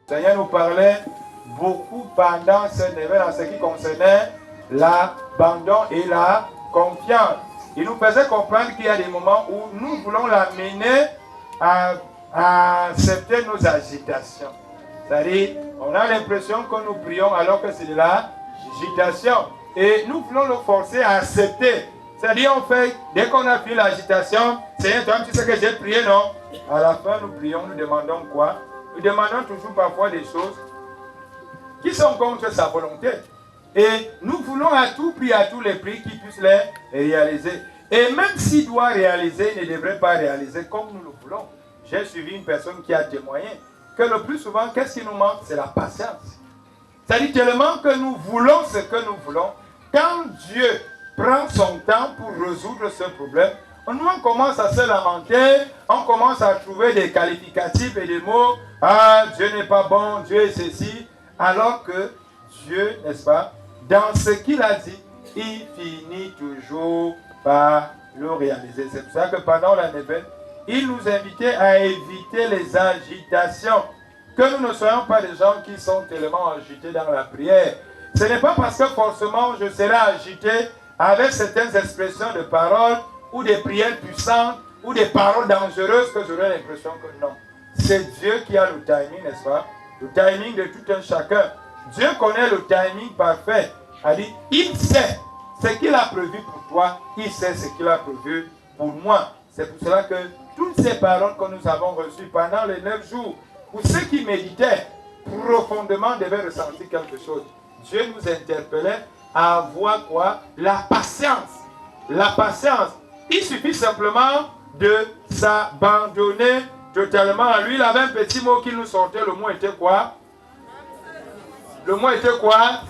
Le Seigneur nous parlait beaucoup pendant ce événement en ce qui concernait l'abandon et la confiance. Il nous faisait comprendre qu'il y a des moments où nous voulons l'amener à accepter nos agitations. C'est-à-dire, on a l'impression que nous prions alors que c'est de l'agitation. Et nous voulons le forcer à accepter. C'est-à-dire, on fait, dès qu'on a fini l'agitation, Seigneur, toi, tu sais que j'ai prié, non? À la fin, nous prions, nous demandons quoi? Nous demandons toujours parfois des choses qui sont contre sa volonté. Et nous voulons à tout prix, à tous les prix, qu'il puisse les réaliser. Et même s'il doit réaliser, il ne devrait pas réaliser comme nous le voulons. J'ai suivi une personne qui a témoigné que le plus souvent, qu'est-ce qui nous manque? C'est la patience. C'est-à-dire tellement que nous voulons ce que nous voulons. Quand Dieu prend son temps pour résoudre ce problème, nous on commence à se lamenter, on commence à trouver des qualificatifs et des mots. Ah, Dieu n'est pas bon, Dieu est ceci. Alors que Dieu, n'est-ce pas, dans ce qu'il a dit, il finit toujours par le réaliser. C'est pour ça que pendant la neuvaine, il nous invitait à éviter les agitations. Que nous ne soyons pas des gens qui sont tellement agités dans la prière. Ce n'est pas parce que forcément je serai agité avec certaines expressions de paroles ou des prières puissantes ou des paroles dangereuses que j'aurai l'impression que non. C'est Dieu qui a le timing, n'est-ce pas? Le timing de tout un chacun. Dieu connaît le timing parfait. Il sait ce qu'il a prévu pour toi, il sait ce qu'il a prévu pour moi. C'est pour cela que toutes ces paroles que nous avons reçues pendant les 9 jours, pour ceux qui méditaient profondément devaient ressentir quelque chose. Dieu nous interpellait à avoir quoi? La patience. La patience. Il suffit simplement de s'abandonner totalement à lui. Il avait un petit mot qui nous sortait. Le mot était quoi? Le mot était quoi?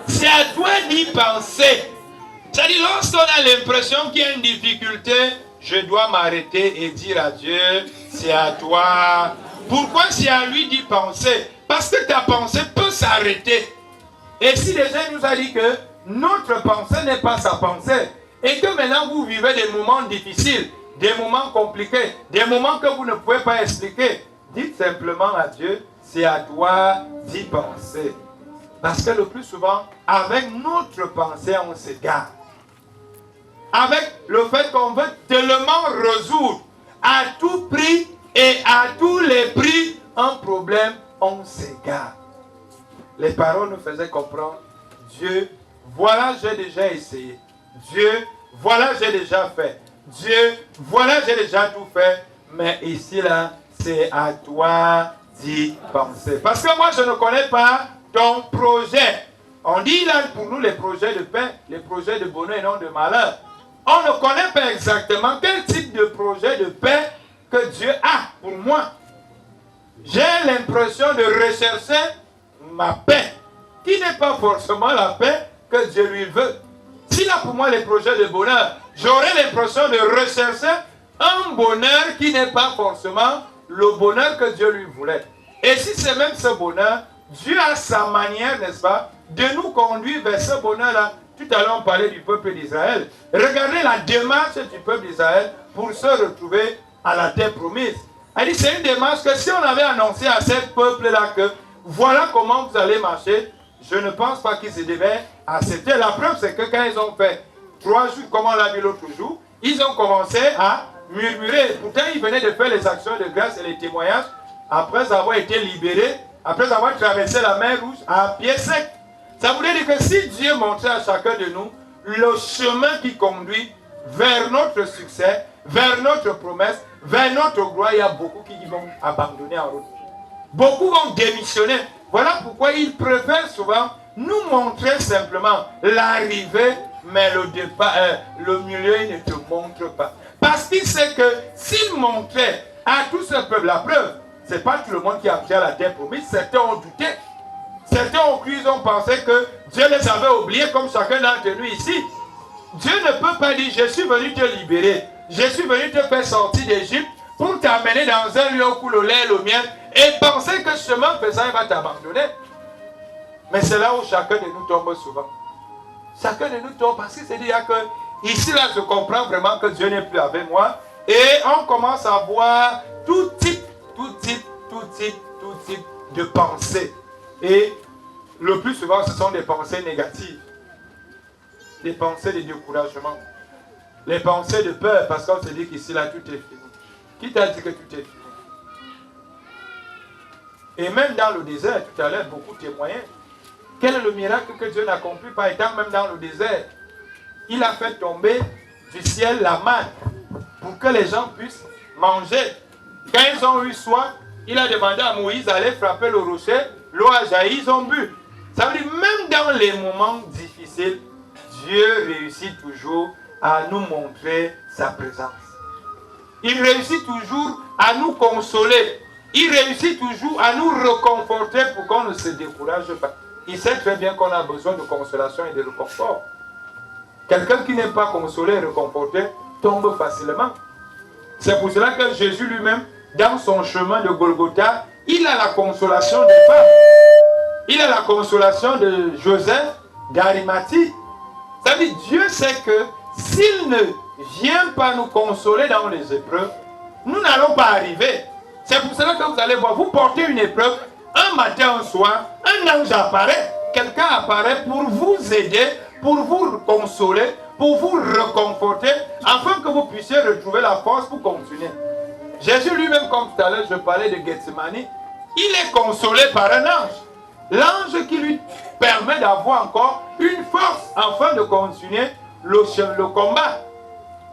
C'est à toi d'y penser. C'est-à-dire, lorsqu'on a l'impression qu'il y a une difficulté, je dois m'arrêter et dire à Dieu, c'est à toi. Pourquoi c'est à lui d'y penser? Parce que ta pensée peut s'arrêter. Et si déjà il nous a dit que notre pensée n'est pas sa pensée, et que maintenant vous vivez des moments difficiles, des moments compliqués, des moments que vous ne pouvez pas expliquer, dites simplement à Dieu, c'est à toi d'y penser. Parce que le plus souvent, avec notre pensée, on s'égare. Avec le fait qu'on veut tellement résoudre à tout prix et à tous les prix un problème, on s'égare. Les paroles nous faisaient comprendre, Dieu, voilà j'ai déjà essayé. Dieu, voilà j'ai déjà fait. Dieu, voilà j'ai déjà tout fait. Mais ici là, c'est à toi d'y penser. Parce que moi je ne connais pas ton projet. On dit là pour nous les projets de paix, les projets de bonheur et non de malheur. On ne connaît pas exactement quel type de projet de paix que Dieu a pour moi. J'ai l'impression de rechercher ma paix, qui n'est pas forcément la paix que Dieu lui veut. S'il a pour moi les projets de bonheur, j'aurai l'impression de rechercher un bonheur qui n'est pas forcément le bonheur que Dieu lui voulait. Et si c'est même ce bonheur, Dieu a sa manière, n'est-ce pas, de nous conduire vers ce bonheur-là. Tout à l'heure, on parlait du peuple d'Israël. Regardez la démarche du peuple d'Israël pour se retrouver à la terre promise. Elle dit, c'est une démarche que si on avait annoncé à ce peuple-là que voilà comment vous allez marcher, je ne pense pas qu'ils se devaient accepter. La preuve, c'est que quand ils ont fait 3 jours, comme on l'a vu l'autre jour, ils ont commencé à murmurer. Pourtant, ils venaient de faire les actions de grâce et les témoignages après avoir été libérés, après avoir traversé la mer Rouge à pied sec. Ça voulait dire que si Dieu montrait à chacun de nous le chemin qui conduit vers notre succès, vers notre promesse, vers notre gloire, il y a beaucoup qui vont abandonner en route. Beaucoup vont démissionner. Voilà pourquoi ils préfèrent souvent nous montrer simplement l'arrivée, mais le départ, le milieu, il ne te montre pas. Parce qu'il sait que s'il montrait à tout ce peuple, la preuve, ce n'est pas tout le monde qui a pris à la terre promise, certains ont douté. Certains ont cru, ils ont pensé que Dieu les avait oubliés comme chacun d'entre nous ici. Dieu ne peut pas dire, je suis venu te libérer, je suis venu te faire sortir d'Égypte pour t'amener dans un lieu où coule le lait et le miel et penser que chemin faisant, il va t'abandonner. Mais c'est là où chacun de nous tombe souvent. Chacun de nous tombe parce que c'est-à-dire que ici là je comprends vraiment que Dieu n'est plus avec moi et on commence à voir tout type de pensées. Et le plus souvent, ce sont des pensées négatives. Des pensées de découragement. Les pensées de peur, parce qu'on se dit qu'ici, là, tout est fini. Qui t'a dit que tout est fini? Et même dans le désert, tout à l'heure, beaucoup témoignaient. Quel est le miracle que Dieu n'accomplit pas étant même dans le désert? Il a fait tomber du ciel la manne pour que les gens puissent manger. Quand ils ont eu soif, il a demandé à Moïse d'aller frapper le rocher. L'eau a jailli, ils ont bu. Ça veut dire même dans les moments difficiles, Dieu réussit toujours à nous montrer sa présence. Il réussit toujours à nous consoler. Il réussit toujours à nous reconforter pour qu'on ne se décourage pas. Il sait très bien qu'on a besoin de consolation et de réconfort. Quelqu'un qui n'est pas consolé et réconforté tombe facilement. C'est pour cela que Jésus lui-même, dans son chemin de Golgotha, il a la consolation des femmes. Il a la consolation de Joseph d'Arimathie. Ça veut dire Dieu sait que s'il ne vient pas nous consoler dans les épreuves, nous n'allons pas arriver. C'est pour cela que vous allez voir, vous portez une épreuve, un matin, un soir, un ange apparaît, quelqu'un apparaît pour vous aider, pour vous consoler, pour vous reconforter, afin que vous puissiez retrouver la force pour continuer. Jésus lui-même, comme tout à l'heure, je parlais de Gethsemane, il est consolé par un ange. L'ange qui lui permet d'avoir encore une force afin de continuer le combat.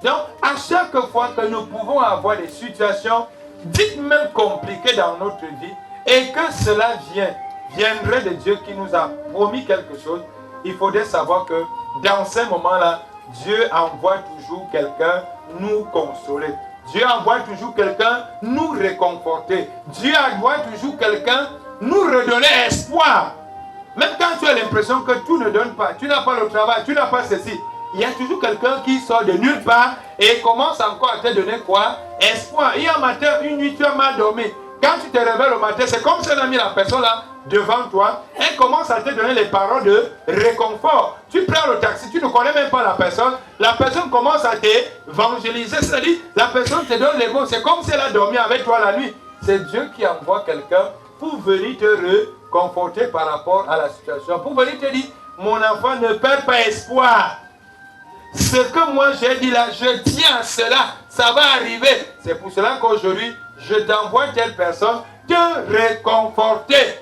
Donc, à chaque fois que nous pouvons avoir des situations dites même compliquées dans notre vie, et que cela viendrait de Dieu qui nous a promis quelque chose, il faudrait savoir que dans ces moments-là, Dieu envoie toujours quelqu'un nous consoler. Dieu envoie toujours quelqu'un nous réconforter. Dieu envoie toujours quelqu'un nous redonner espoir. Même quand tu as l'impression que tout ne donne pas, tu n'as pas le travail, tu n'as pas ceci, il y a toujours quelqu'un qui sort de nulle part et commence encore à te donner quoi? Espoir. Il y a un matin, une nuit, tu as mal dormi. Quand tu te réveilles le matin, c'est comme si on a mis la personne là devant toi. Elle commence à te donner les paroles de réconfort. Tu prends le taxi, tu ne connais même pas la personne commence à t'évangéliser. C'est-à-dire, la personne te donne les mots. C'est comme si elle a dormi avec toi la nuit. C'est Dieu qui envoie quelqu'un pour venir te réconforter par rapport à la situation. Pour venir te dire, mon enfant, ne perds pas espoir. Ce que moi j'ai dit là, je tiens à cela, ça va arriver. C'est pour cela qu'aujourd'hui, je t'envoie telle personne te réconforter.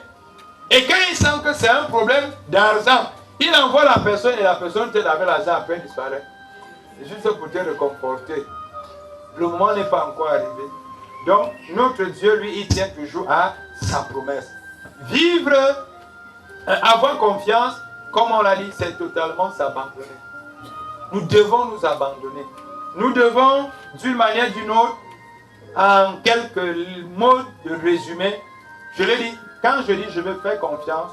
Et quand il sent que c'est un problème d'argent, il envoie la personne et la personne te avec l'argent après disparaît. Juste pour te réconforter. Le moment n'est pas encore arrivé. Donc, notre Dieu, lui, il tient toujours à sa promesse. Vivre, avoir confiance, comme on l'a dit, c'est totalement s'abandonner. Nous devons nous abandonner. Nous devons, d'une manière ou d'une autre, en quelques mots de résumé, je l'ai dit, quand je dis je veux faire confiance,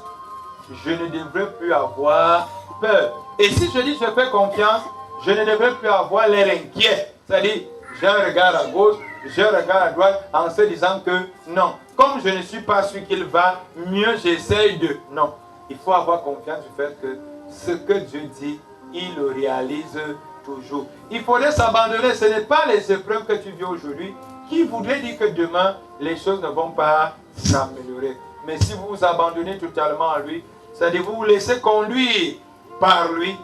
je ne devrais plus avoir peur. Et si je dis je fais confiance, je ne devrais plus avoir l'air inquiet. C'est-à-dire, j'ai un regard à gauche, j'ai un regard à droite, en se disant que non. Comme je ne suis pas sûr qu'il va, mieux j'essaye de... Non. Il faut avoir confiance du fait que ce que Dieu dit, il le réalise toujours. Il faudrait s'abandonner. Ce n'est pas les épreuves que tu vis aujourd'hui qui voudraient dire que demain, les choses ne vont pas s'améliorer. Mais si vous vous abandonnez totalement à lui, c'est-à-dire vous vous laissez conduire par lui,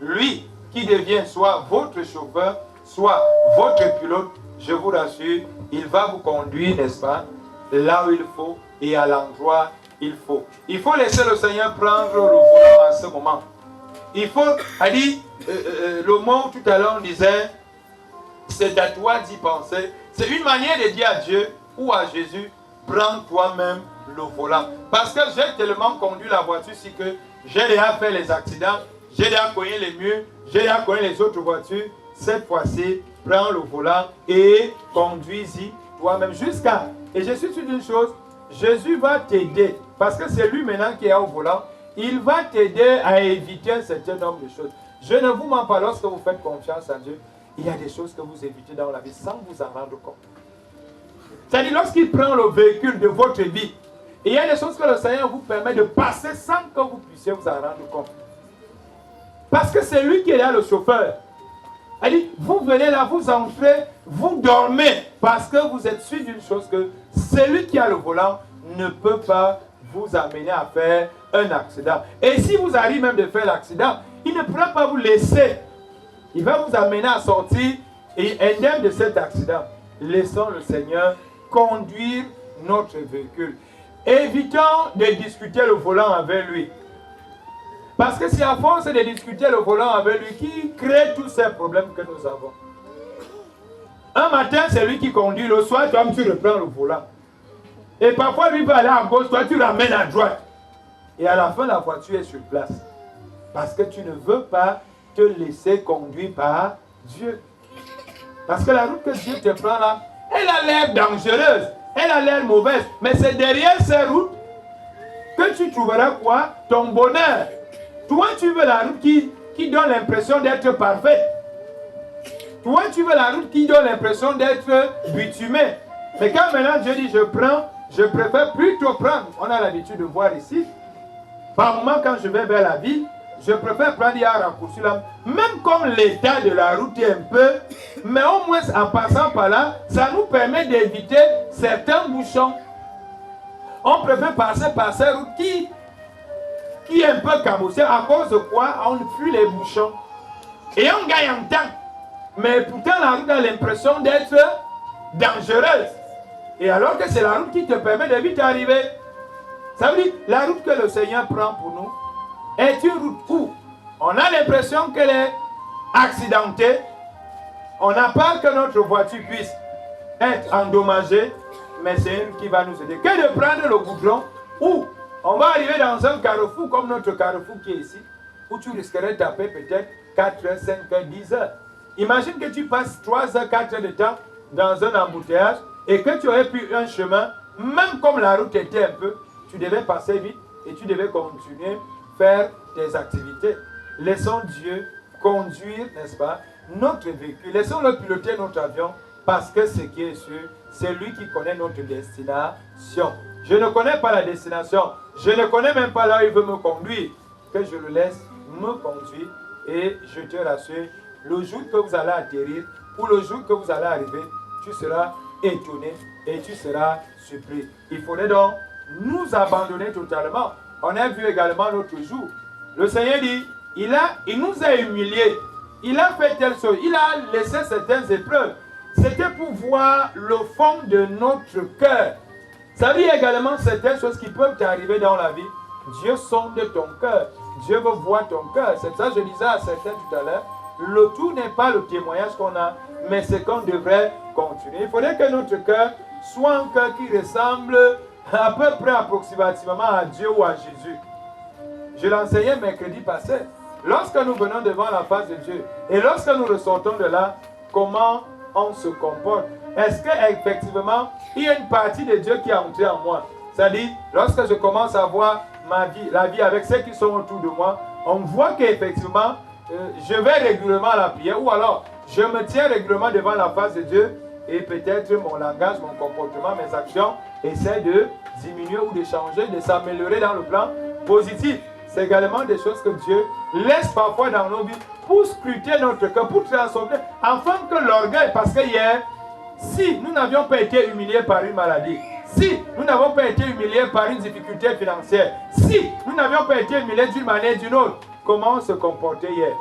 lui qui devient soit votre chauffeur, soit votre pilote, je vous rassure, il va vous conduire, n'est-ce pas, là où il faut et à l'endroit où il faut. Il faut laisser le Seigneur prendre le volant en ce moment. Il faut, le mot tout à l'heure on disait, c'est à toi d'y penser. C'est une manière de dire à Dieu ou à Jésus, prends toi-même le volant. Parce que j'ai tellement conduit la voiture, si que j'ai déjà fait les accidents, j'ai déjà cogné les murs, j'ai déjà cogné les autres voitures. Cette fois-ci, prends le volant et conduis-y toi-même jusqu'à... Et je suis sûr d'une chose, Jésus va t'aider, parce que c'est lui maintenant qui est au volant. Il va t'aider à éviter un certain nombre de choses. Je ne vous mens pas, lorsque vous faites confiance à Dieu, il y a des choses que vous évitez dans la vie sans vous en rendre compte. C'est-à-dire, lorsqu'il prend le véhicule de votre vie, il y a des choses que le Seigneur vous permet de passer sans que vous puissiez vous en rendre compte. Parce que c'est lui qui est là, le chauffeur. Il dit, vous venez là, vous entrez, vous dormez, parce que vous êtes sûr d'une chose, que celui qui a le volant ne peut pas vous amener à faire un accident. Et si vous arrivez même de faire l'accident, il ne pourra pas vous laisser. Il va vous amener à sortir et indemne de cet accident. Laissons le Seigneur conduire notre véhicule. Évitons de discuter le volant avec lui. Parce que c'est à force de discuter le volant avec lui qui crée tous ces problèmes que nous avons. Un matin, c'est lui qui conduit. Le soir, toi, tu reprends le volant. Et parfois, lui va aller à gauche, toi, tu ramènes à droite. Et à la fin, la voiture est sur place. Parce que tu ne veux pas te laisser conduire par Dieu. Parce que la route que Dieu te prend là, elle a l'air dangereuse. Elle a l'air mauvaise. Mais c'est derrière ces routes que tu trouveras quoi? Ton bonheur. Toi, tu veux la route qui donne l'impression d'être parfaite. Toi, tu veux la route qui donne l'impression d'être bitumée. Mais quand maintenant Dieu dit je préfère plutôt prendre. On a l'habitude de voir ici. Par moment, quand je vais vers la ville, je préfère prendre un raccourci là. Même comme l'état de la route est un peu, mais au moins en passant par là, ça nous permet d'éviter certains bouchons. On préfère passer par ces routes qui est un peu cabossée, à cause de quoi on fuit les bouchons. Et on gagne en temps. Mais pourtant, la route a l'impression d'être dangereuse. Et alors que c'est la route qui te permet de vite arriver. Ça veut dire, la route que le Seigneur prend pour nous est une route où on a l'impression qu'elle est accidentée. On n'a pas que notre voiture puisse être endommagée, mais c'est une qui va nous aider. Que de prendre le goudron où on va arriver dans un carrefour comme notre carrefour qui est ici, où tu risquerais de taper peut-être 4 heures, 5 heures, 10 heures. Imagine que tu passes 3 heures, 4 heures de temps dans un embouteillage et que tu aurais pu un chemin, même comme la route était un peu, tu devais passer vite et tu devais continuer à faire tes activités. Laissons Dieu conduire, n'est-ce pas, notre véhicule. Laissons-le piloter notre avion parce que ce qui est sûr, c'est lui qui connaît notre destination. Je ne connais pas la destination. Je ne connais même pas là où il veut me conduire. Que je le laisse me conduire et je te rassure, le jour que vous allez atterrir ou le jour que vous allez arriver, tu seras étonné et tu seras surpris. Il faudrait donc nous abandonner totalement. On a vu également l'autre jour. Le Seigneur dit, il nous a humiliés. Il a fait telle chose. Il a laissé certaines épreuves. C'était pour voir le fond de notre cœur. Ça veut dire également certaines choses qui peuvent t'arriver dans la vie. Dieu sonde ton cœur. Dieu veut voir ton cœur. C'est ça que je disais à certains tout à l'heure. Le tout n'est pas le témoignage qu'on a, mais c'est qu'on devrait continuer. Il faudrait que notre cœur soit un cœur qui ressemble à peu près approximativement à Dieu ou à Jésus. Je l'enseignais mercredi passé. Lorsque nous venons devant la face de Dieu et lorsque nous ressortons de là, comment on se comporte? Est-ce qu'effectivement, il y a une partie de Dieu qui est entrée en moi? C'est-à-dire, lorsque je commence à voir ma vie, la vie avec ceux qui sont autour de moi, on voit qu'effectivement, je vais régulièrement à la prière ou alors je me tiens régulièrement devant la face de Dieu et peut-être mon langage, mon comportement, mes actions essaient de diminuer ou de changer, de s'améliorer dans le plan positif. C'est également des choses que Dieu laisse parfois dans nos vies pour scruter notre cœur, pour transformer, afin que l'orgueil, parce que hier, si nous n'avions pas été humiliés par une maladie, si nous n'avons pas été humiliés par une difficulté financière, si nous n'avions pas été humiliés d'une manière ou d'une autre, comment on se comportait hier?